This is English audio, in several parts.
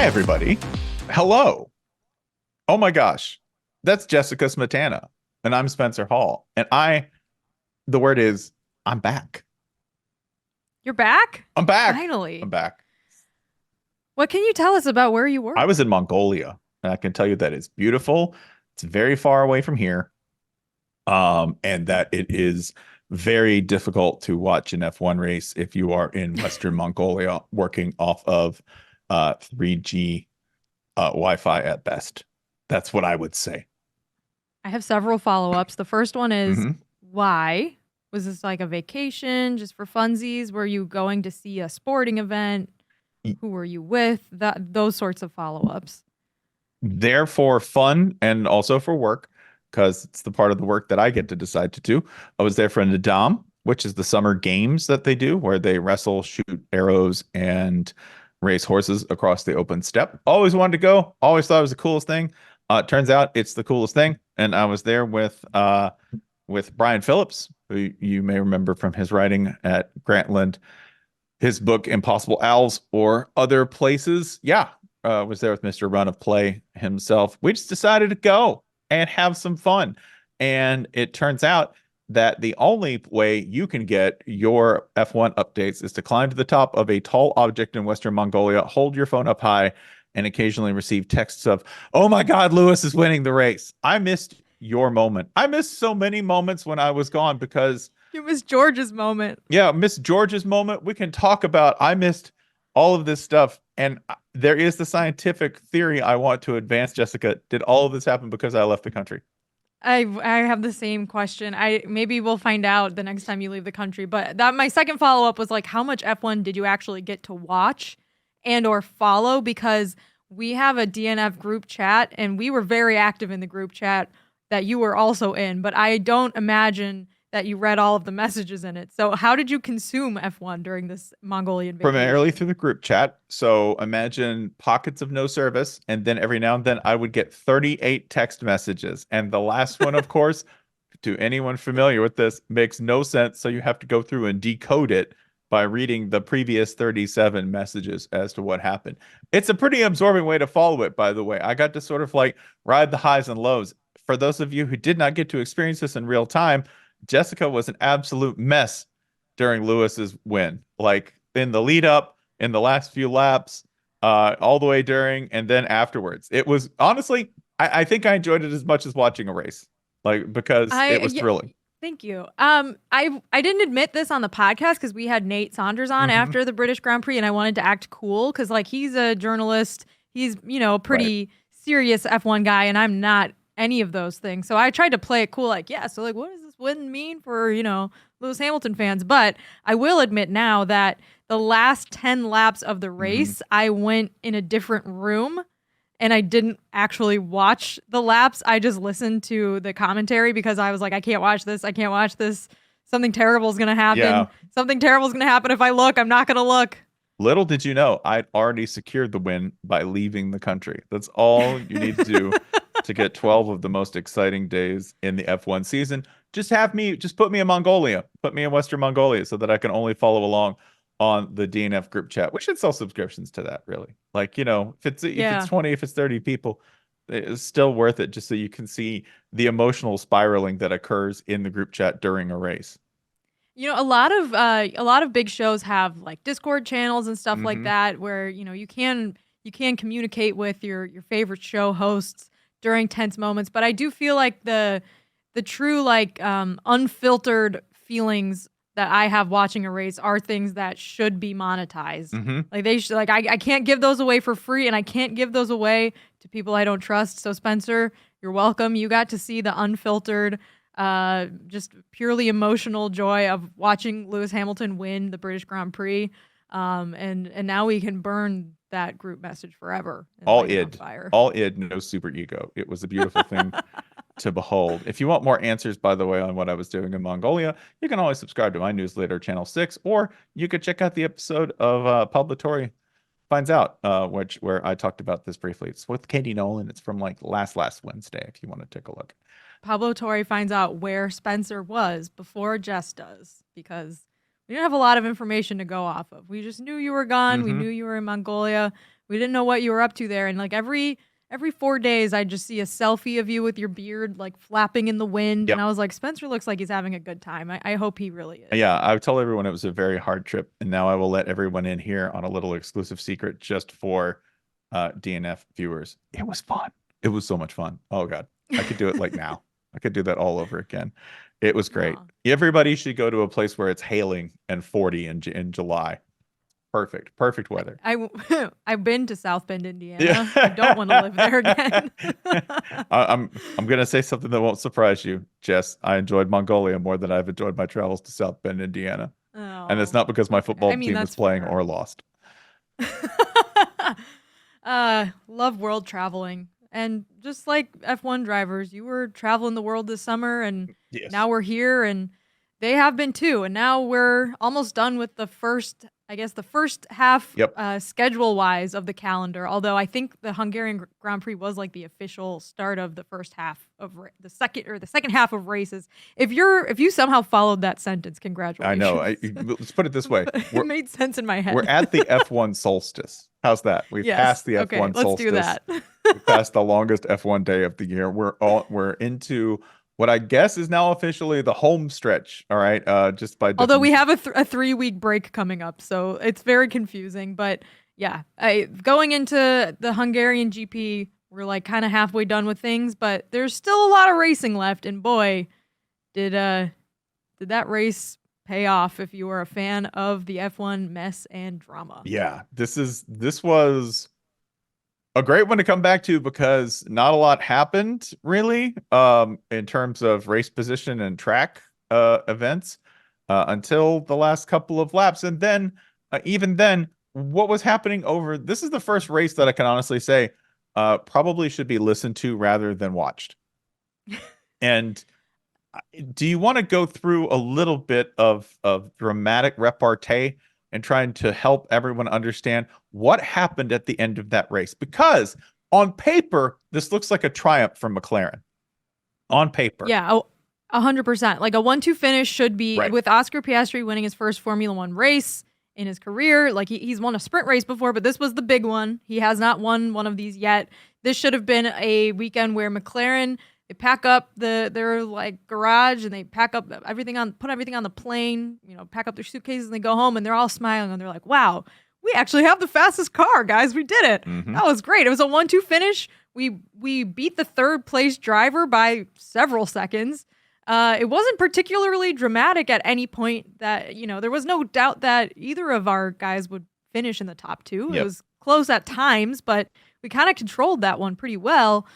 Hi, everybody. Hello. Oh my gosh. That's Jessica Smetana. And I'm Spencer Hall. And the word is, I'm back. You're back? I'm back. I'm Finally. back. What can you tell us about where you I were? was in Mongolia, and I can tell you that it's beautiful. It's very far away from here. And that it is very difficult to watch an F1 race if you are in Western Mongolia working off of 3G Wi-Fi at best. That's what I would say. I have several follow-ups. The first one is Mhm. why? Was this like a vacation just for funsies? Were you going to see a sporting event? Who were you with? Those sorts of follow-ups. There for fun and also for work, because it's the part of the work that I get to decide to do. I was there for Nadam, which is the summer games that they do where they wrestle, shoot arrows, and race horses across the open steppe. Always wanted to go, always thought it was the coolest thing. Turns out it's the coolest thing. And I was there with Brian Phillips, who you may remember from his writing at Grantland, his book Impossible Owls or Other Places. Yeah, was there with Mr. Run of Play himself. We just decided to go and have some fun. And it turns out that the only way you can get your F1 updates is to climb to the top of a tall object in Western Mongolia, hold your phone up high, and occasionally receive texts of, "Oh my God, Lewis is winning the race." I missed your moment. I missed so many moments when I was gone because You missed George's moment. yeah, Miss George's moment. We can talk about. I missed all of this stuff, and there is the scientific theory I want to advance. Jessica, did all of this happen because I left the country? I have the same question. I maybe we'll find out the next time you leave the country. But that my second follow-up was like how much F1 did you actually get to watch and or follow? Because we have a DNF group chat and we were very active in the group chat that you were also in, but I don't imagine that you read all of the messages in it. So how did you consume F1 during this Mongolian Primarily vacation? through the group chat. So imagine pockets of no service, and then every now and then I would get 38 text messages, and the last one, of course, to anyone familiar with this, makes no sense. So you have to go through and decode it by reading the previous 37 messages as to what happened. It's a pretty absorbing way to follow it, by the way. I got to sort of like ride the highs and lows. For those of you who did not get to experience this in real time, Jessica was an absolute mess during Lewis's win. Like in the lead up, in the last few laps, all the way during, and then afterwards. It was honestly, I think I enjoyed it as much as watching a race, like because it was Yeah, thrilling. thank you. I didn't admit this on the podcast because we had Nate Saunders on Hmm. after the British Grand Prix, and I wanted to act cool because like he's a journalist, he's a Right. pretty serious F1 guy, and I'm not any of those things. So I tried to play it cool, like yeah. So like, what does this win mean for Lewis Hamilton fans? But I will admit now that the last 10 laps of the Hmm. race, I went in a different room and I didn't actually watch the laps. I just listened to the commentary because I was like, I can't watch this. I can't watch this. Something terrible is going to happen. Yeah. Something terrible is going to happen if I look. I'm not going to look. Little did you know, I'd already secured the win by leaving the country. That's all you need to do to get 12 of the most exciting days in the F1 season. Just put me in Mongolia, put me in Western Mongolia so that I can only follow along on the DNF group chat. We should sell subscriptions to that, really. Like, if it's Yeah. 20, if it's 30 people, it's still worth it just so you can see the emotional spiraling that occurs in the group chat during a race. A lot of big shows have like Discord channels and stuff like Hmm. that where you can communicate with your favorite show hosts during tense moments. But I do feel like the true like unfiltered feelings that I have watching a race are things that should be monetized. Hmm. Like they should like I can't give those away for free and I can't give those away to people I don't trust. So Spencer, you're welcome. You got to see the unfiltered just purely emotional joy of watching Lewis Hamilton win the British Grand Prix. And now we can burn that group message forever and All light it on id, fire. all id, no super ego. It was a beautiful thing to behold. If you want more answers, by the way, on what I was doing in Mongolia, you can always subscribe to my newsletter, Channel 6, or you could check out the episode of Pablo Torre Finds Out, where I talked about this briefly. It's with Katie Nolan. It's from like last Wednesday, if you want to take a look. Pablo Torre finds out where Spencer was before Jess does because we didn't have a lot of information to go off of. We just knew you were gone. We Hmm. knew you were in Mongolia. We didn't know what you were up to there. And like every 4 days, I just see a selfie of you with your beard like flapping in the wind. And Yep. I was like, Spencer looks like he's having a good time. I hope he really is. Yeah, I would tell everyone it was a very hard trip, and now I will let everyone in here on a little exclusive secret just for DNF viewers. It was fun. It was so much fun. Oh God, I could do it like now. I could do that all over again. It was great. Aw. Everybody should go to a place where it's hailing and 40 in July. Perfect. Perfect weather. I've been to South Bend, Indiana. Yeah. I don't want to live there again. I'm gonna say something that won't surprise you, Jess. I enjoyed Mongolia more than I've enjoyed my travels to South Bend, Indiana. And it's Oh, not because my okay. football I mean, team was that's playing fair. or lost. Love world traveling. And just like F1 drivers, you were traveling the world this summer and Yes. now we're here and they have been too. And now we're almost done with the first, I guess the first half Yep. schedule wise of the calendar. Although I think the Hungarian Grand Prix was like the official start of the first half of the second half of races. If you somehow followed that sentence, I congratulations. know. Let's put it this way. It made sense in my head. We're at the F1 solstice. How's that? We've Yes. passed the Okay, F1 let's solstice. do that. We passed the longest F1 day of the year. We're into what I guess is now officially the home stretch. All right. Just by Although we definition. have a 3 week break coming up, so it's very confusing. But yeah, going into the Hungarian GP, we're like kind of halfway done with things, but there's still a lot of racing left. And boy, did that race pay off if you were a fan of the F1 mess and drama. Yeah, this was a great one to come back to because not a lot happened really in terms of race position and track events until the last couple of laps. And then even then, what was happening over this is the first race that I can honestly say probably should be listened to rather than watched. And do you want to go through a little bit of dramatic repartee and trying to help everyone understand what happened at the end of that race? Because on paper, this looks like a triumph for McLaren. On paper. Yeah, 100%. Like a 1-2 finish should be Right. with Oscar Piastri winning his first Formula One race in his career. Like he's won a sprint race before, but this was the big one. He has not won one of these yet. This should have been a weekend where McLaren, they pack up their like garage and they pack up put everything on the plane, pack up their suitcases and they go home and they're all smiling and they're like, wow, we actually have the fastest car, guys. We did it. Mhm. That was great. It was a 1-2 finish. We beat the third place driver by several seconds. It wasn't particularly dramatic at any point that, there was no doubt that either of our guys would finish in the top two. Yep. It was close at times, but we kind of controlled that one pretty well.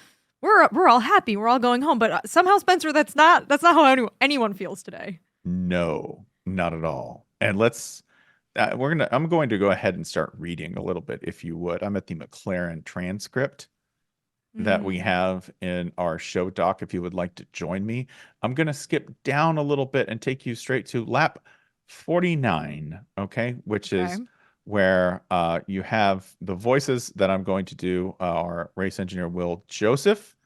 We're all happy. We're all going home, but somehow, Spencer, that's not how anyone feels today. No, not at all. And I'm going to go ahead and start reading a little bit, if you would. I'm at the McLaren transcript that we have in our show doc. If you would like to join me, I'm going to skip down a little bit and take you straight to lap 49. Okay. Which is where you have the voices that I'm going to do. Our race engineer, Will Joseph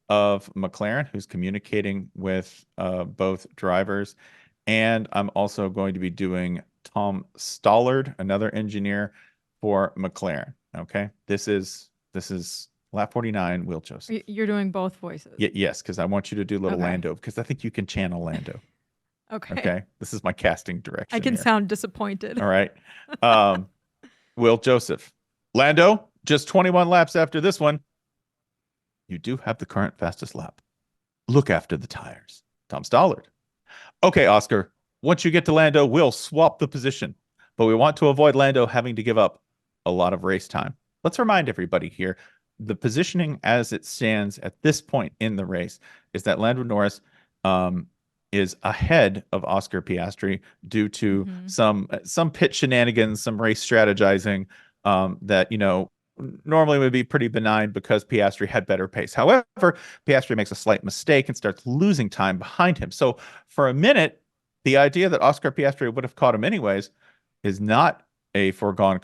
of McLaren, who's communicating with both drivers. And I'm also going to be doing Tom Stollard, another engineer for McLaren. Okay. This is lap 49, Will Joseph. You're doing both voices. Yes, because I want you to do little Okay. Lando, because I think you can channel Lando. Okay. Okay. This is my casting direction. I can here. sound disappointed. All right. Will Joseph. Lando, just 21 laps after this one. You do have the current fastest lap. Look after the tires. Tom Stollard. Okay, Oscar. Once you get to Lando, we'll swap the position. But we want to avoid Lando having to give up a lot of race time. Let's remind everybody here, the positioning as it stands at this point in the race is that Lando Norris is ahead of Oscar Piastri due to some pit shenanigans, some race strategizing that, normally would be pretty benign because Piastri had better pace. However, Piastri makes a slight mistake and starts losing time behind him. So for a minute, the idea that Oscar Piastri would have caught him anyways is not a foregone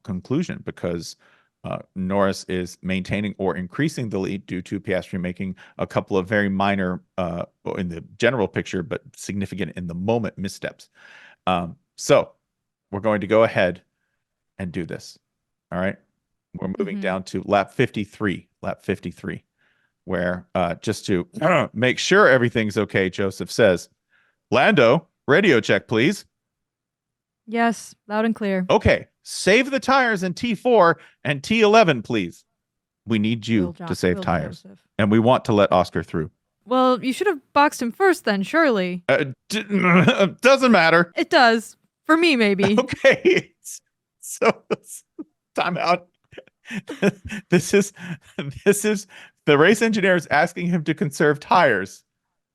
conclusion because Norris is maintaining or increasing the lead due to Piastri making a couple of very minor in the general picture, but significant in the moment missteps. So we're going to go ahead and do this. All right. We're moving down to lap 53. Lap 53, where just to make sure everything's okay, Joseph says, Lando, radio check, please. Yes, loud and clear. Okay, save the tires in T4 and T11, please. We need you to save tires. Joseph. And we want to let Oscar through. Well, you should have boxed him first then, surely. Doesn't matter. It does. For me, maybe. Okay. So, time out. This is the race engineer is asking him to conserve tires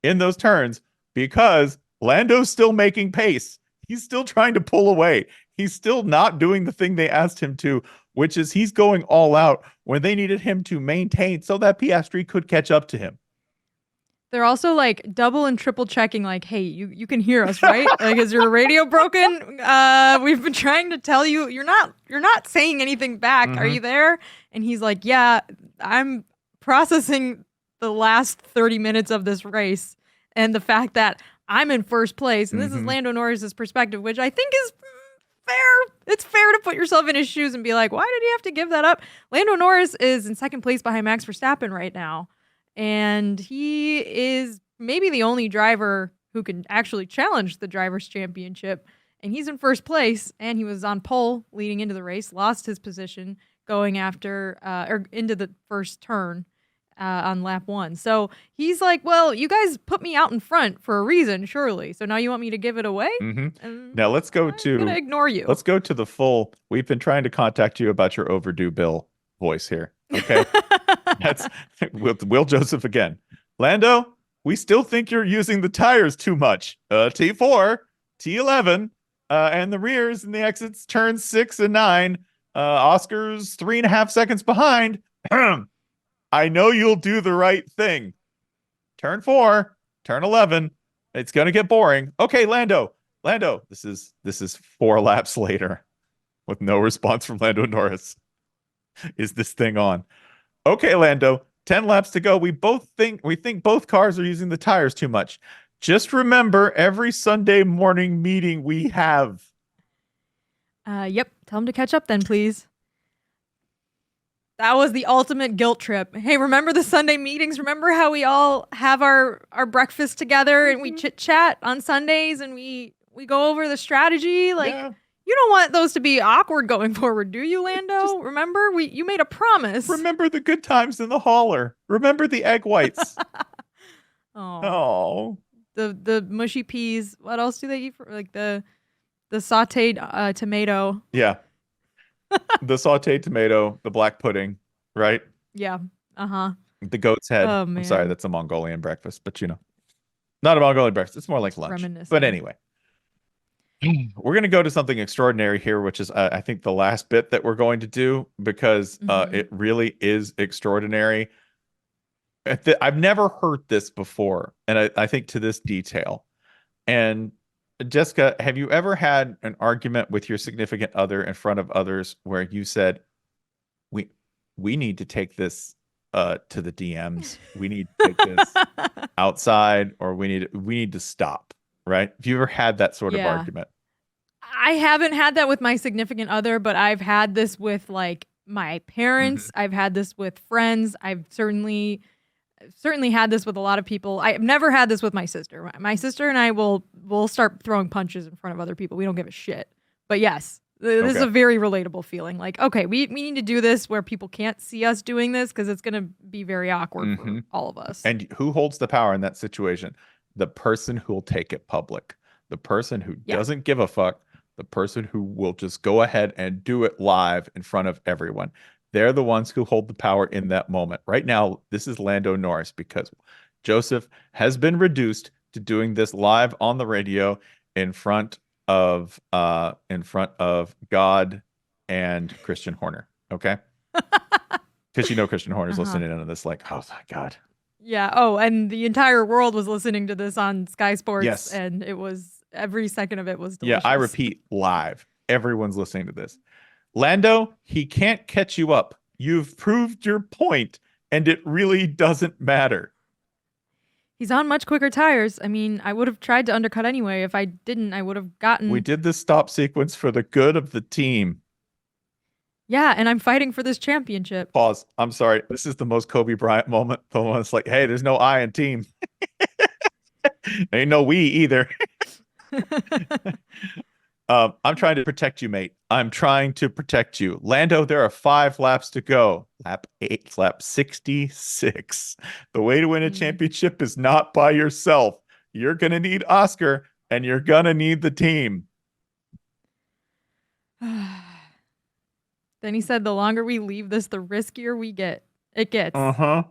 in those turns because Lando's still making pace. He's still trying to pull away. He's still not doing the thing they asked him to, which is he's going all out when they needed him to maintain so that Piastri could catch up to him. They're also like double and triple checking, like, hey, you can hear us, right? Like, is your radio broken? We've been trying to tell you, you're not saying anything back. Are you there? And he's like, yeah, I'm processing the last 30 minutes of this race and the fact that I'm in first place. And this is Lando Norris's perspective, which I think is fair. It's fair to put yourself in his shoes and be like, why did he have to give that up? Lando Norris is in second place behind Max Verstappen right now. And he is maybe the only driver who can actually challenge the Drivers' Championship. And he's in first place, and he was on pole leading into the race, lost his position going after, or into the first turn on lap 1. So he's like, well, you guys put me out in front for a reason, surely. So now you want me to give it away? Now let's go I'm gonna ignore you. Let's go to the full, we've been trying to contact you about your overdue bill voice here. Okay. That's Will Joseph again. Lando, we still think you're using the tires too much. T4, T11, and the rears and the exits turn 6 and 9. Oscar's 3.5 seconds behind. I know you'll do the right thing. Turn 4, turn 11. It's gonna get boring. Okay, Lando. This is 4 laps later with no response from Lando Norris. Is this thing on? Okay, Lando, 10 laps to go. We think both cars are using the tires too much. Just remember every Sunday morning meeting we have. Yep. Tell him to catch up then, please. That was the ultimate guilt trip. Hey, remember the Sunday meetings? Remember how we all have our breakfast together and we chit chat on Sundays and we go over the strategy? Like, yeah. You don't want those to be awkward going forward, do you, Lando? Remember, you made a promise. Remember the good times in the hauler. Remember the egg whites. Oh. The mushy peas. What else do they eat? Like the sauteed tomato. Yeah. The sauteed tomato, the black pudding, right? Yeah. The goat's head. Oh, man. I'm sorry, that's a Mongolian breakfast, but not a Mongolian breakfast. It's more like lunch. But anyway. We're going to go to something extraordinary here, which is, I think, the last bit that we're going to do because it really is extraordinary. I've never heard this before, and I think to this detail. And Jessica, have you ever had an argument with your significant other in front of others where you said, "We need to take this to the DMs. We need to take this outside, or we need to stop." Right? Have you ever had that sort of argument? I haven't had that with my significant other, but I've had this with like my parents. I've had this with friends. I've certainly had this with a lot of people. I've never had this with my sister. My sister and I will start throwing punches in front of other people. We don't give a shit. But yes, this is a very relatable feeling. Like, okay, we need to do this where people can't see us doing this because it's going to be very awkward for all of us. And who holds the power in that situation? The person who will take it public, the person who doesn't give a fuck, the person who will just go ahead and do it live in front of everyone. They're the ones who hold the power in that moment. Right now, this is Lando Norris because Joseph has been reduced to doing this live on the radio in front of God and Christian Horner. Okay, because Christian Horner's listening in on this, like, oh my God. Yeah. Oh, and the entire world was listening to this on Sky Sports. Yes. And it was, every second of it was delicious. Yeah, I repeat, live. Everyone's listening to this. Lando, he can't catch you up. You've proved your point, and it really doesn't matter. He's on much quicker tires. I mean, I would have tried to undercut anyway. If I didn't, I would have gotten... We did this stop sequence for the good of the team. Yeah, and I'm fighting for this championship. Pause. I'm sorry. This is the most Kobe Bryant moment. The one that's like, hey, there's no I in team. Ain't no we either. I'm trying to protect you, mate. I'm trying to protect you. Lando, there are 5 laps to go. Lap 8, lap 66. The way to win a Mm. championship is not by yourself. You're going to need Oscar and you're going to need the team. Then he said the longer we leave this, the riskier it gets. Uh-huh.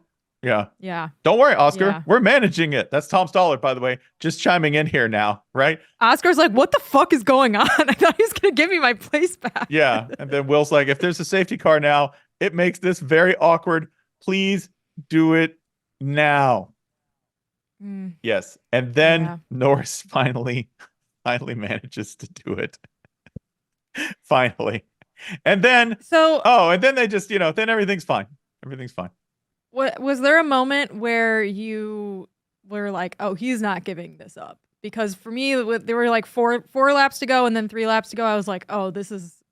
Yeah. Yeah. Don't worry, Oscar. Yeah. We're managing it. That's Tom Stollard, by the way, just chiming in here now, right? Oscar's like, what the fuck is going on? I thought he was going to give me my place back. Yeah. And then Will's like, if there's a safety car now, it makes this very awkward. Please do it now. Mm, Yes. And then yeah. Norris finally manages to do it. Finally. And then So, and then they just, then everything's fine. Everything's fine. what was there a moment where you were like, "Oh, he's not giving this up"? Because for me, there were like four laps to go and then 3 laps to go. I was like, "Oh, this is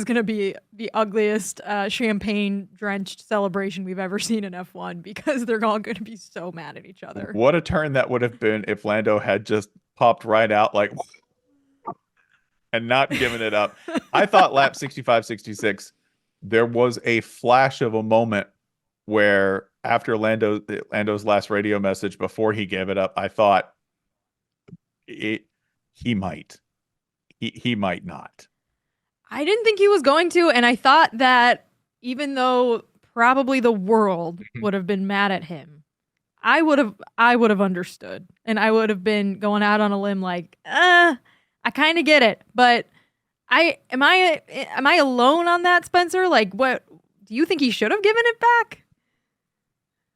gonna be the ugliest champagne drenched celebration we've ever seen in F1 because they're all gonna be so mad at each other." What a turn that would have been if Lando had just popped right out like and not given it up. I thought lap 65, 66, there was a flash of a moment where after Lando's last radio message before he gave it up, I thought he might. He might not. I didn't think he was going to, and I thought that even though probably the world would have been mad at him, I would have understood, and I would have been going out on a limb like, I kind of get it, but am I alone on that, Spencer? Like, what do you think he should have given it back?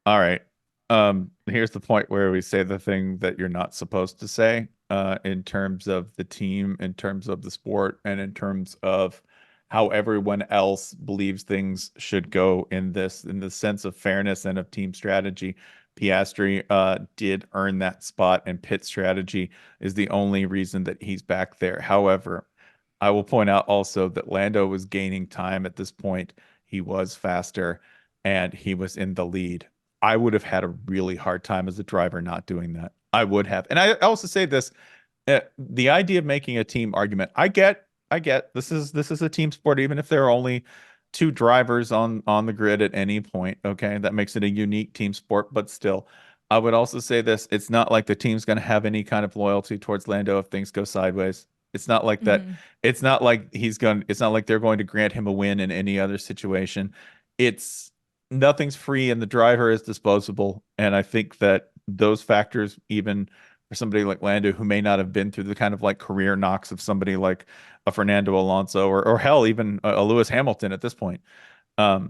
All right. Here's the point where we say the thing that you're not supposed to say, in terms of the team, in terms of the sport, and in terms of how everyone else believes things should go in the sense of fairness and of team strategy. Piastri did earn that spot, and pit strategy is the only reason that he's back there. However, I will point out also that Lando was gaining time at this point. He was faster and he was in the lead. I would have had a really hard time as a driver not doing that. I would have. And I also say this, the idea of making a team argument, I get this is a team sport, even if there are only 2 drivers on the grid at any point. Okay. That makes it a unique team sport, but still, I would also say this. It's not like the team's going to have any kind of loyalty towards Lando if things go sideways. It's not like that. Mm-hmm. It's not like it's not like they're going to grant him a win in any other situation. It's nothing's free and the driver is disposable. And I think that those factors, even for somebody like Lando, who may not have been through the kind of like career knocks of somebody like a Fernando Alonso or hell, even a Lewis Hamilton at this point, I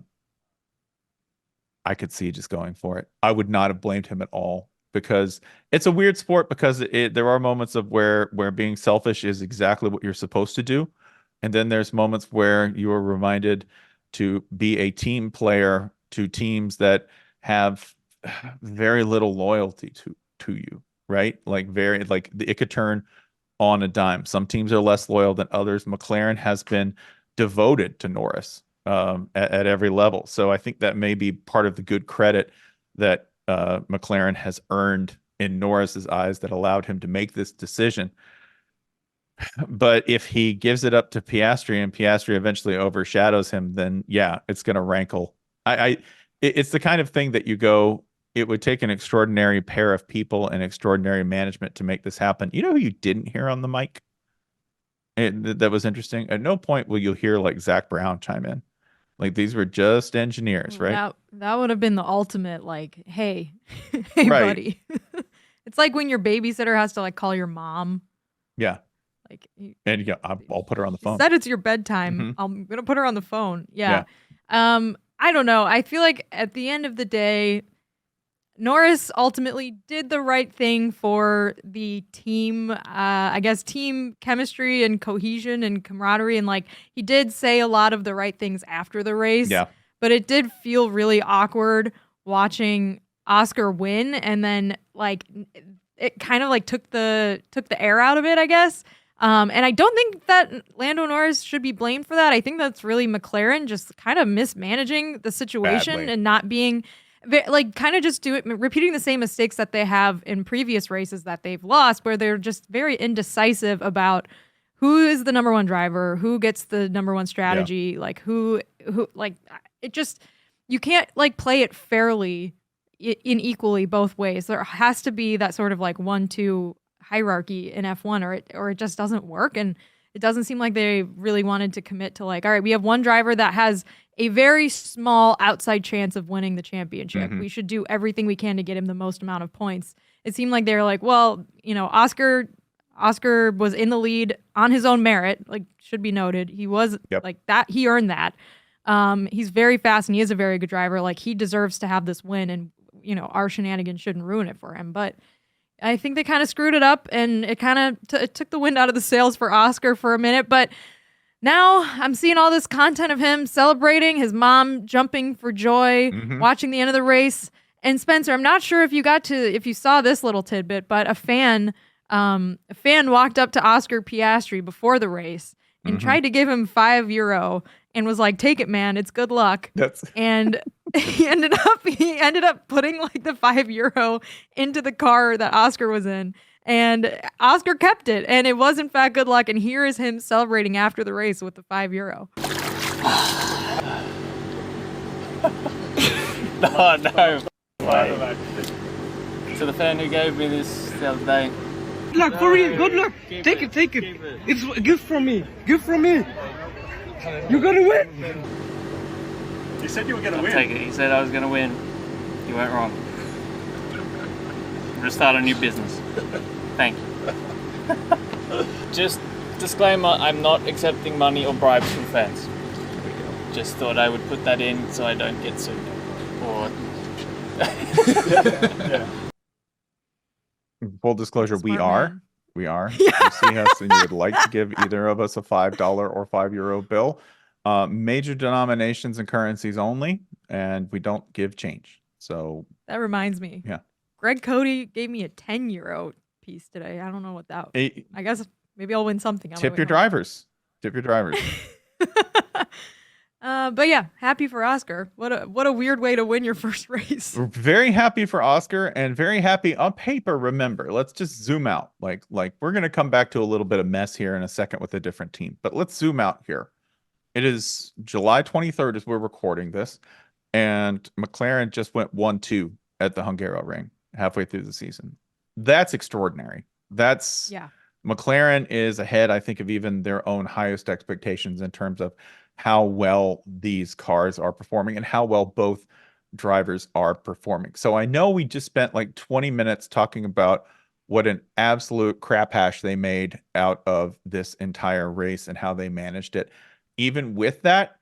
could see just going for it. I would not have blamed him at all, because it's a weird sport, because there are moments of where being selfish is exactly what you're supposed to do. And then there's moments where you are reminded to be a team player to teams that have very little loyalty to you, right? Like it could turn on a dime. Some teams are less loyal than others. McLaren has been devoted to Norris at every level. So I think that may be part of the good credit that McLaren has earned in Norris's eyes that allowed him to make this decision. But if he gives it up to Piastri and Piastri eventually overshadows him, then yeah, it's going to rankle. It's the kind of thing that you go, it would take an extraordinary pair of people and extraordinary management to make this happen. You know who you didn't hear on the mic? That was interesting. At no point will you hear like Zach Brown chime in. Like, these were just engineers, right? That would have been the ultimate, like, hey, hey, Right. buddy. It's like when your babysitter has to like call your mom. Yeah. Like, And yeah, I'll put her on the phone. said it's your bedtime. Mhm. I'm gonna put her on the phone. Yeah. I don't know. I feel like at the end of the day, Norris ultimately did the right thing for the team. I guess team chemistry and cohesion and camaraderie, and like he did say a lot of the right things after the race. Yeah. But it did feel really awkward watching Oscar win, and then like it kind of like took the air out of it, I guess. And I don't think that Lando Norris should be blamed for that. I think that's really McLaren just kind of mismanaging the situation Badly. and not being like kind of just repeating the same mistakes that they have in previous races that they've lost, where they're just very indecisive about who is the number one driver, who gets the number one strategy, like who like it just you can't like play it fairly in equally both ways. There has to be that sort of like 1-2 hierarchy in F1 or it just doesn't work. And it doesn't seem like they really wanted to commit to like, all right, we have one driver that has a very small outside chance of winning the championship. We should do everything we can to get him the most amount of points. It seemed like they were like, well, you know, Oscar was in the lead on his own merit, like should be noted. He was like that. He earned that. He's very fast and he is a very good driver. Like he deserves to have this win and, you know, our shenanigans shouldn't ruin it for him. But I think they kind of screwed it up and it kind of it took the wind out of the sails for Oscar for a minute. But now I'm seeing all this content of him celebrating, his mom jumping for joy, watching the end of the race. And Spencer, I'm not sure if you saw this little tidbit, but a fan walked up to Oscar Piastri before the race and tried to give him €5 and was like, "Take it, man. It's good luck." And he ended up putting like the €5 into the car that Oscar was in. And Oscar kept it. And it was in fact good luck. And here is him celebrating after the race with the €5. No way. To the fan who gave me this the other day. Good luck, for real, good luck. Take it. It's a gift from me. You're gonna win. You said you were gonna win. Take it. He said I was gonna win. You weren't wrong. I'm gonna start a new business. Thank you. Just disclaimer, I'm not accepting money or bribes from fans. Just thought I would put that in so I don't get sued. Or Full disclosure, we Smart are. man. We are. If you see us and you would like to give either of us a $5 or €5 bill, major denominations and currencies only, and we don't give change. So That reminds me. Yeah. Greg Cody gave me a €10 piece today. I don't know what that was. I guess maybe I'll win something. on the tip way your home. drivers. Tip your drivers. But yeah, happy for Oscar. What a weird way to win your first race. We're very happy for Oscar and very happy on paper. Remember, let's just zoom out. Like we're going to come back to a little bit of mess here in a second with a different team, but let's zoom out here. It is July 23rd as we're recording this, and McLaren just went 1-2 at the Hungaroring halfway through the season. That's extraordinary. McLaren is ahead, I think, of even their own highest expectations in terms of how well these cars are performing and how well both drivers are performing. So I know we just spent like 20 minutes talking about what an absolute crap hash they made out of this entire race and how they managed it. Even with that,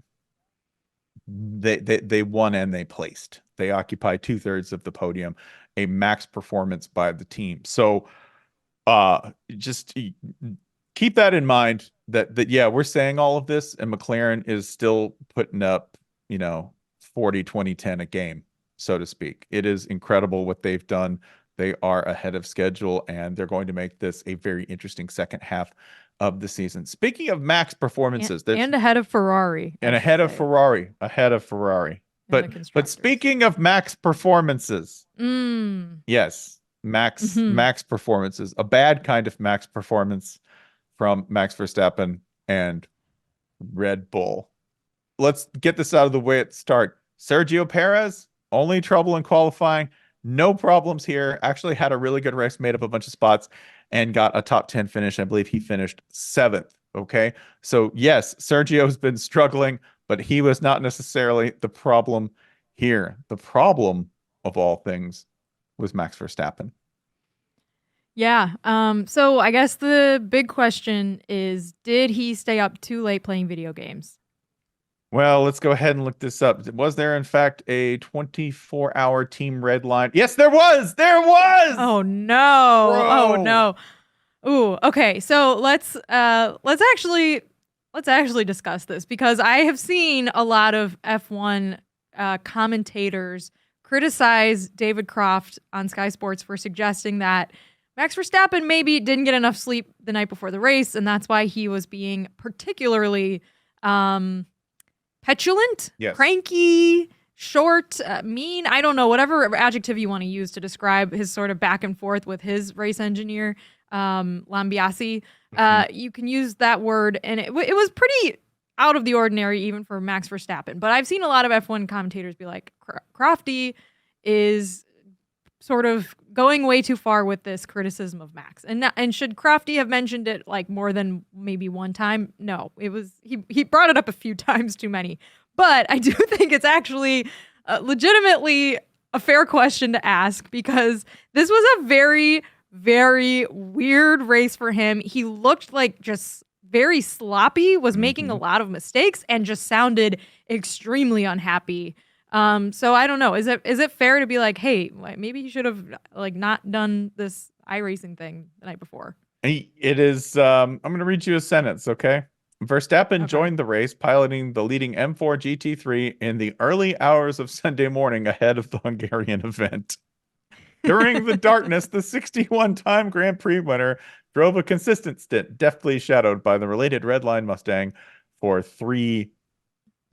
they won and they placed. They occupied 2/3 of the podium, a max performance by the team. So just keep that in mind that yeah, we're saying all of this and McLaren is still putting up, 40, 20, 10 a game, so to speak. It is incredible what they've done. They are ahead of schedule and they're going to make this a very interesting second half of the season. Speaking of max performances, and ahead of Ferrari. And ahead of Ferrari. But speaking of max performances, yes, max performances, a bad kind of max performance from Max Verstappen and Red Bull. Let's get this out of the way at the start. Sergio Perez, only trouble in qualifying, no problems here. Actually had a really good race, made up a bunch of spots, and got a top 10 finish. I believe he finished 7th. Okay. So yes, Sergio's been struggling, but he was not necessarily the problem here. The problem of all things was Max Verstappen. Yeah. So I guess the big question is, did he stay up too late playing video games? Well, let's go ahead and look this up. Was there, in fact, a 24-hour team red line? Yes, there was. There was. Oh no. Bro. Oh no. Ooh. Okay. So let's actually discuss this, because I have seen a lot of F1 commentators criticize David Croft on Sky Sports for suggesting that Max Verstappen maybe didn't get enough sleep the night before the race, and that's why he was being particularly petulant, Yes. cranky, short, mean. I don't know, whatever adjective you want to use to describe his sort of back and forth with his race engineer, Lambiasi. You can use that word, and it was pretty out of the ordinary even for Max Verstappen. But I've seen a lot of F1 commentators be like, Crofty is sort of going way too far with this criticism of Max. And should Crofty have mentioned it like more than maybe one time? No, it was he brought it up a few times too many. But I do think it's actually legitimately a fair question to ask, because this was a very, very weird race for him. He looked like just very sloppy, was making a lot of mistakes, and just sounded extremely unhappy. So I don't know. Is it fair to be like, hey, maybe he should have like not done this iRacing thing the night before? It is. I'm going to read you a sentence, okay? Verstappen joined the race piloting the leading M4 GT3 in the early hours of Sunday morning ahead of the Hungarian event. During the darkness, the 61-time Grand Prix winner drove a consistent stint, deftly shadowed by the related red line Mustang for 3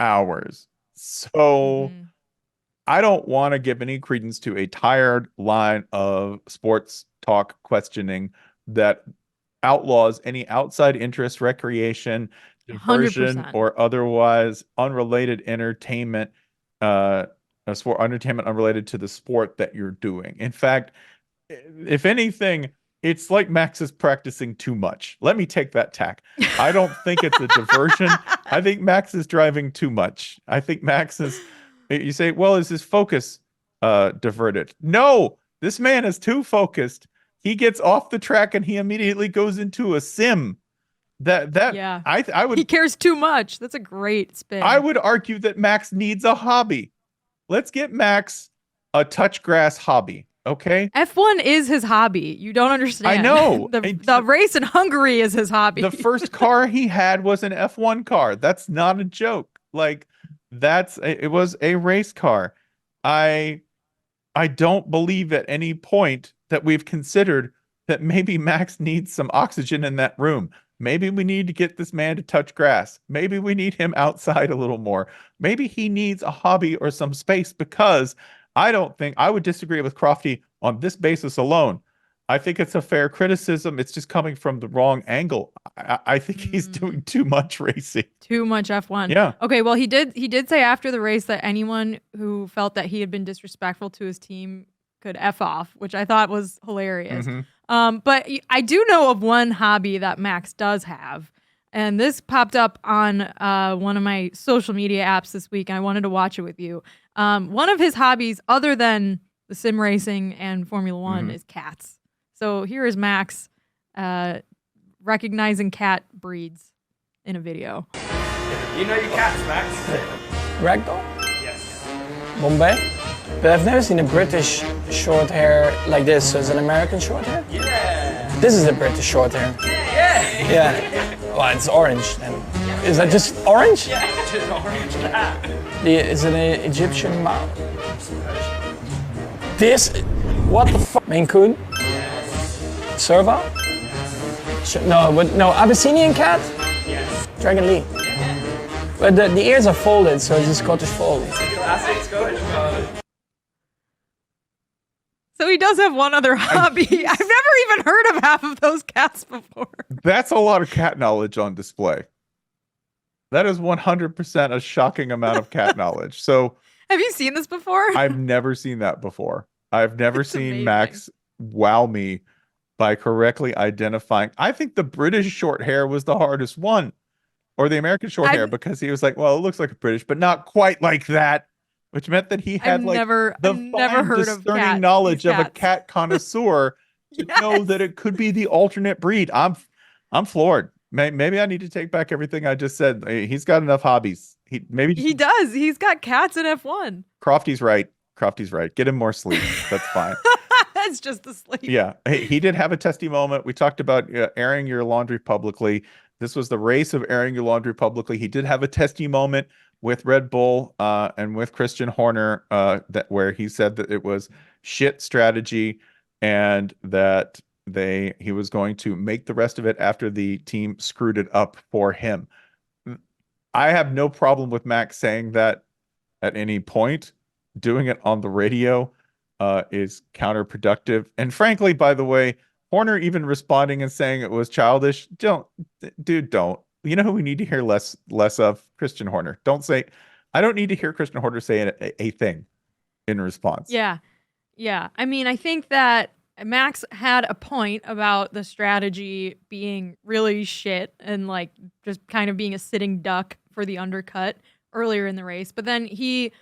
hours. So I don't want to give any credence to a tired line of sports talk questioning that outlaws any outside interest, recreation, diversion, 100%. or otherwise unrelated entertainment, entertainment unrelated to the sport that you're doing. In fact, if anything, it's like Max is practicing too much. Let me take that tack. I don't think it's a diversion. I think Max is driving too much. I think Max is, you say, well, is his focus diverted? No, this man is too focused. He gets off the track and he immediately goes into a sim. Yeah. I would. He cares too much. That's a great spin. I would argue that Max needs a hobby. Let's get Max a touch grass hobby. Okay. F1 is his hobby. You don't understand. I know. The race in Hungary is his hobby. The first car he had was an F1 car. That's not a joke. Like it was a race car. I don't believe at any point that we've considered that maybe Max needs some oxygen in that room. Maybe we need to get this man to touch grass. Maybe we need him outside a little more. Maybe he needs a hobby or some space, because I don't think I would disagree with Crofty on this basis alone. I think it's a fair criticism. It's just coming from the wrong angle. I think he's doing too much racing. Too much F1. Yeah. Okay, well, he did say after the race that anyone who felt that he had been disrespectful to his team could F off, which I thought was hilarious. But I do know of one hobby that Max does have, and this popped up on one of my social media apps this week, and I wanted to watch it with you. One of his hobbies, other than the sim racing and Formula One, is cats. So here is Max recognizing cat breeds in a video. You know your cats, Max? Ragdoll? Yes. Bombay? But I've never seen a British short hair like this. So it's an American short hair? Yeah. This is a British short hair. Yeah. Yeah. Well, it's orange then. Is that just orange? Yeah, it's an orange cat. Is it an Egyptian mouse? This? What the fuck? Maine Coon? Yes. Serval? No, Abyssinian cat? Yes. Dragon Lee. Yeah. But the ears are folded, so it's a Scottish fold. Classic Scottish fold. So he does have one other hobby. I've never even heard of half of those cats before. That's a lot of cat knowledge on display. That is 100% a shocking amount of cat knowledge. So Have you seen this before? I've never seen that before. I've never It's seen amazing. Max wow me by correctly identifying. I think the British short hair was the hardest one, or the American short hair, because he was like, well, it looks like a British, but not quite like that, which meant that he had I've like never heard of discerning knowledge these of a cats. cat connoisseur to know that it could be the alternate breed. I'm floored. Maybe I need to take back everything I just said. He's got enough hobbies. He does. He's got cats in F1. Crofty's right. Get him more sleep. That's fine. That's just the sleep. Yeah. He did have a testy moment. We talked about airing your laundry publicly. This was the race of airing your laundry publicly. He did have a testy moment with Red Bull and with Christian Horner where he said that it was shit strategy and that He was going to make the rest of it after the team screwed it up for him. I have no problem with Max saying that at any point. Doing it on the radio is counterproductive. And frankly, by the way, Horner even responding and saying it was childish. Don't. You know who we need to hear less of? Christian Horner. Don't say. I don't need to hear Christian Horner say a thing in response. Yeah. Yeah. I mean, I think that Max had a point about the strategy being really shit and like just kind of being a sitting duck for the undercut earlier in the race. But then he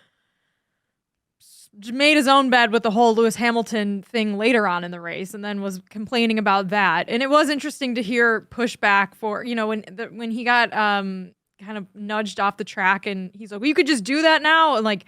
made his own bed with the whole Lewis Hamilton thing later on in the race and then was complaining about that. And it was interesting to hear pushback for, when he got kind of nudged off the track and he's like, well, you could just do that now. And like,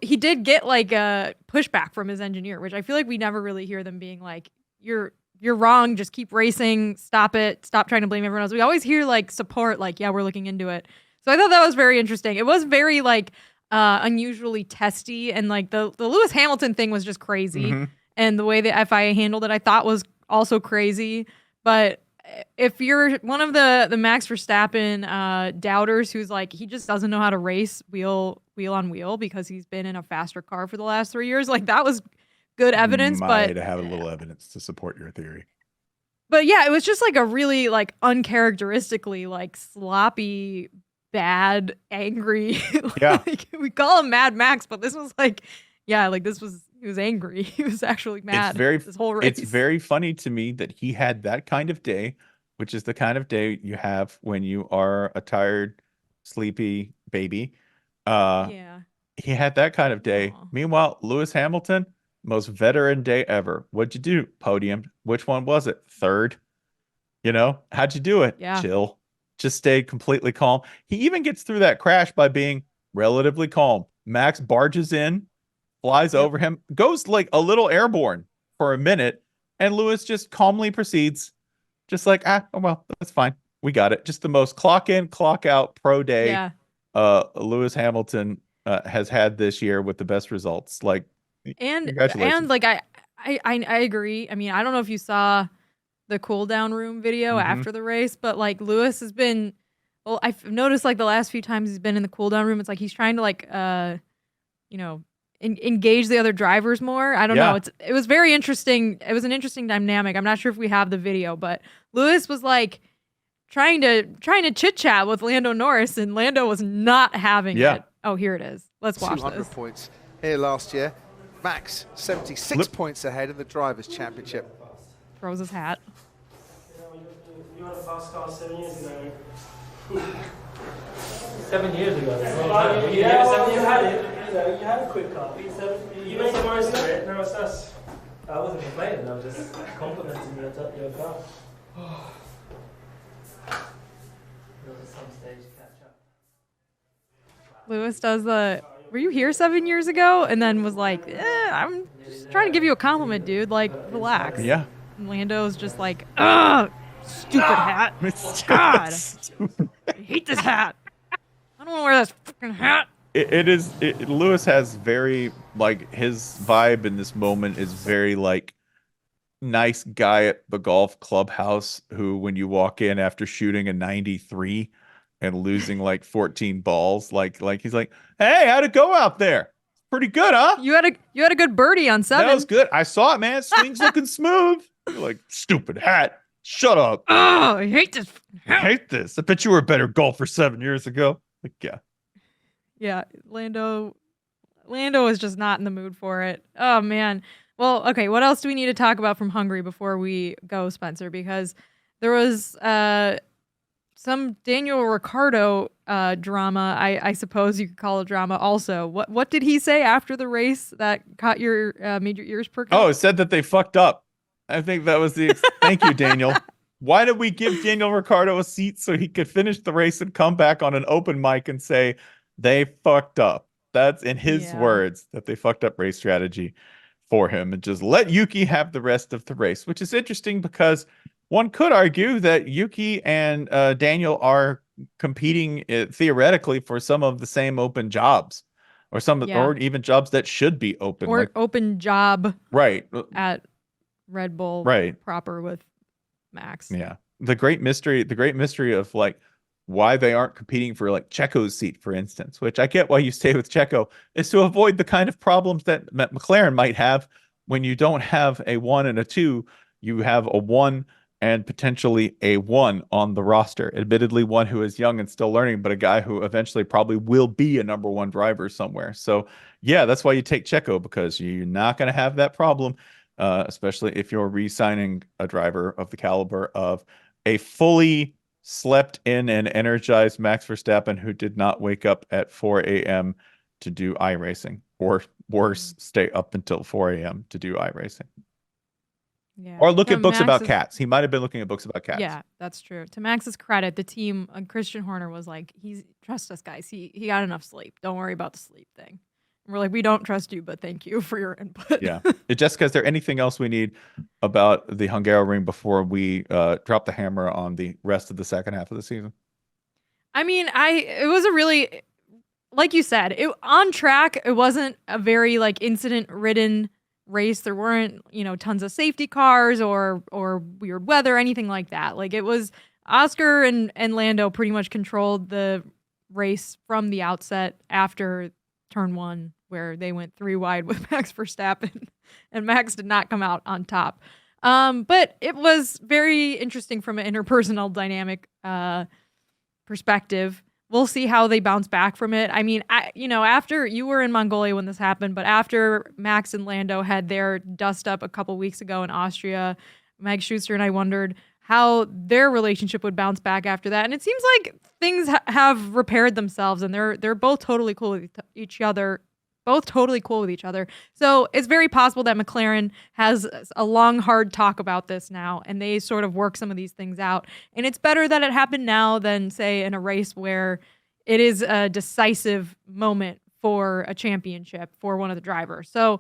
he did get like a pushback from his engineer, which I feel like we never really hear them being like, you're wrong. Just keep racing. Stop it. Stop trying to blame everyone else. We always hear like support, like, yeah, we're looking into it. So I thought that was very interesting. It was very like unusually testy, and like the Lewis Hamilton thing was just crazy. Mm-hmm. And the way the FIA handled it, I thought was also crazy. But if you're one of the Max Verstappen doubters who's like, he just doesn't know how to race wheel on wheel because he's been in a faster car for the last 3 years, like that was good evidence. Might have a little evidence to support your theory. But yeah, it was just like a really like uncharacteristically like sloppy, bad, angry. Yeah. Like, we call him Mad Max, but this was like, yeah, like he was angry. He was actually mad. This whole race. It's very funny to me that he had that kind of day, which is the kind of day you have when you are a tired, sleepy baby. Yeah. He had that kind of day. Aw. Meanwhile, Lewis Hamilton, most veteran day ever. What'd you do? Podium. Which one was it? Third. How'd you do it? Yeah. Chill. Just stayed completely calm. He even gets through that crash by being relatively calm. Max barges in, flies over him, goes like a little airborne for a minute, and Lewis just calmly proceeds, just like, oh well, that's fine. We got it. Just the most clock in, clock out pro day Yeah. Lewis Hamilton has had this year with the best results. Like, congratulations. And like I agree. I mean, I don't know if you saw the cool down room video after the race, but like Lewis has been, well, I've noticed like the last few times he's been in the cool down room, it's like he's trying to like engage the other drivers more. I don't know. It was very interesting. It was an interesting dynamic. I'm not sure if we have the video, but Lewis was like trying to chit chat with Lando Norris, and Lando was not having it. Oh, here it is. Let's watch 200 this. points here last year. Max 76 points ahead in the Drivers' Championship. Throws his hat. You had a fast car 7 years ago. 7 years ago. You had it. You had a quick car. You made the most of it. Now it's us. I wasn't complaining. I was just complimenting your car. At some stage catch up. Lewis does the, were you here 7 years ago? And then was like, I'm just trying to give you a compliment, dude. Like, relax. Yeah. And Lando's just like, ugh, stupid hat. God, I hate this hat. I don't want to wear this fucking hat. Lewis has very, like, his vibe in this moment is very, like, nice guy at the golf clubhouse who, when you walk in after shooting a 93 and losing like 14 balls, like he's like, hey, how'd it go out there? Pretty good, huh? You had a good birdie on 7. That was good. I saw it, man. Swing's looking smooth. You're like, stupid hat. Shut up. Oh, I hate this I hat. hate this. I bet you were a better golfer 7 years ago. Like, yeah. Yeah, Lando is just not in the mood for it. Oh, man. Well, okay, what else do we need to talk about from Hungary before we go, Spencer? Because there was some Daniel Ricciardo drama, I suppose you could call it drama also. What did he say after the race that caught your made your ears perk up? Oh, it said that they fucked up. I think that was the... Thank you, Daniel. Why did we give Daniel Ricciardo a seat so he could finish the race and come back on an open mic and say they fucked up? That's in his words, that they fucked up race strategy for him and just let Yuki have the rest of the race, which is interesting because one could argue that Yuki and Daniel are competing theoretically for some of the same open jobs or or even jobs that should be open. Or open job right. at Red Bull Right. proper with Max. Yeah. The great mystery of like why they aren't competing for like Checo's seat, for instance, which I get why you stay with Checo, is to avoid the kind of problems that McLaren might have when you don't have a 1 and a 2. You have a 1 and potentially a 1 on the roster. Admittedly, one who is young and still learning, but a guy who eventually probably will be a number 1 driver somewhere. So yeah, that's why you take Checo, because you're not going to have that problem, especially if you're re-signing a driver of the caliber of a fully slept in and energized Max Verstappen, who did not wake up at 4 a.m. to do iRacing, or worse, stay up until 4 a.m. to do iRacing. Yeah. Or look at books about Max's- cats. He might have been looking at books about cats. Yeah, that's true. To Max's credit, the team, Christian Horner was like, trust us, guys. He got enough sleep. Don't worry about the sleep thing. And we're like, we don't trust you, but thank you for your input. Yeah. Jessica, is there anything else we need about the Hungaroring before we drop the hammer on the rest of the second half of the season? I mean, it was a really, like you said, on track. It wasn't a very like incident-ridden race. There weren't, tons of safety cars or weird weather, anything like that. Like, it was Oscar and Lando pretty much controlled the race from the outset after turn 1, where they went 3 wide with Max Verstappen, and Max did not come out on top. But it was very interesting from an interpersonal dynamic perspective. We'll see how they bounce back from it. I mean, after you were in Mongolia when this happened, but after Max and Lando had their dust up a couple weeks ago in Austria, Meg Schuster and I wondered how their relationship would bounce back after that. And it seems like things have repaired themselves, and they're both totally cool with each other. So it's very possible that McLaren has a long, hard talk about this now, and they sort of work some of these things out. And it's better that it happened now than, say, in a race where it is a decisive moment for a championship for one of the drivers. So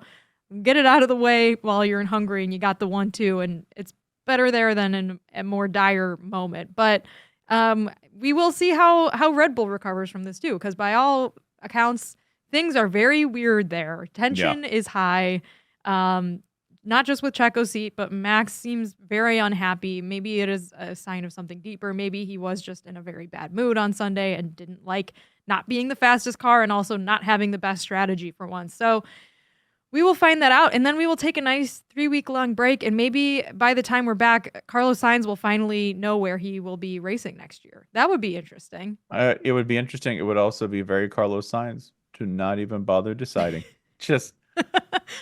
get it out of the way while you're in Hungary and you got the 1-2, and it's better there than in a more dire moment. But we will see how Red Bull recovers from this too, because by all accounts, things are very weird there. Tension is high, not just with Checo's seat, but Max seems very unhappy. Maybe it is a sign of something deeper. Maybe he was just in a very bad mood on Sunday and didn't like not being the fastest car and also not having the best strategy for once. So we will find that out, and then we will take a nice 3-week-long break, and maybe by the time we're back, Carlos Sainz will finally know where he will be racing next year. That would be interesting. It would be interesting. It would also be very Carlos Sainz to not even bother deciding. Just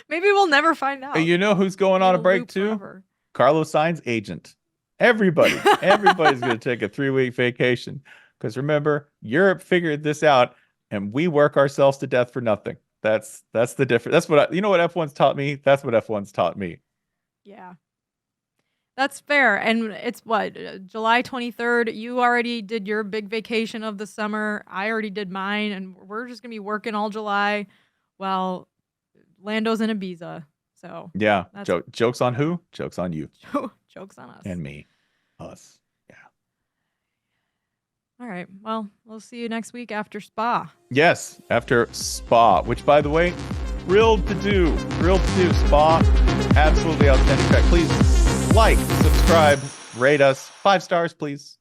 maybe we'll never find out. You know who's going on a break too? Forever. Carlos Sainz agent. Everybody's going to take a 3-week vacation, because remember, Europe figured this out, and we work ourselves to death for nothing. That's the difference. That's what you know what F1's taught me. That's what F1's taught me. Yeah. That's fair. And it's what, July 23rd? You already did your big vacation of the summer. I already did mine, and we're just going to be working all July. Well, Lando's in Ibiza. So yeah. Jokes on who? Jokes on you. Jokes on us. And me. Us. Yeah. All right. Well, we'll see you next week after Spa. Yes, after Spa, which, by the way, thrilled to do. Spa. Absolutely outstanding track. Please like, subscribe, rate us 5 stars, please.